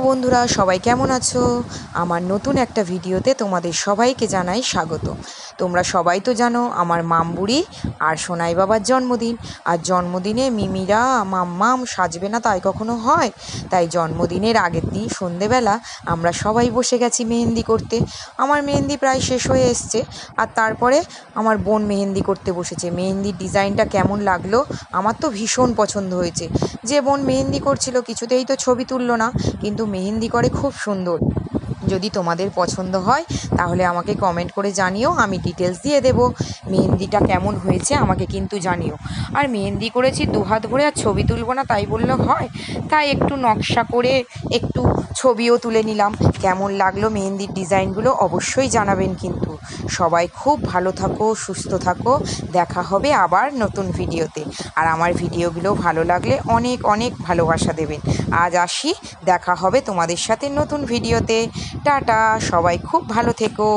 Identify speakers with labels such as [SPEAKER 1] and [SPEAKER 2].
[SPEAKER 1] বন্ধুরা সবাই কেমন আছো? আমার নতুন একটা ভিডিওতে তোমাদের সবাইকে জানাই স্বাগত। তোমরা সবাই তো জানো আমার মামবুড়ি আর সোনাই বাবার জন্মদিন। আর জন্মদিনে মিমিরা মাম্মাম সাজবে না তাই কখনো হয়? তাই জন্মদিনের আগের দিন সন্ধেবেলা আমরা সবাই বসে গেছি মেহেন্দি করতে। আমার মেহেন্দি প্রায় শেষ হয়ে এসছে, আর তারপরে আমার বোন মেহেন্দি করতে বসেছে। মেহেন্দির ডিজাইনটা কেমন লাগলো? আমার তো ভীষণ পছন্দ হয়েছে। যে বোন মেহেন্দি করছিল কিছুতেই তো ছবি তুললো না, কিন্তু মেহেন্দি করে খুব সুন্দর। যদি তোমাদের পছন্দ হয় তাহলে আমাকে কমেন্ট করে জানিও, আমি ডিটেলস দিয়ে দেবো। মেহেন্দিটা কেমন হয়েছে আমাকে কিন্তু জানিও। আর মেহেন্দি করেছি দুহাত ভরে, আর ছবি তুলবো না তাই বললে হয়? তাই একটু নকশা করে একটু ছবিও তুলে নিলাম। কেমন লাগলো মেহেন্দির ডিজাইনগুলো অবশ্যই জানাবেন কিন্তু। সবাই খুব ভালো থাকো, সুস্থ থাকো। দেখা হবে আবার নতুন ভিডিওতে। আর আমার ভিডিওগুলো ভালো লাগলে অনেক অনেক ভালোবাসা দেবেন। আজ আসি, দেখা হবে তোমাদের সাথে নতুন ভিডিওতে। টাটা, সবাই খুব ভালো থেকো।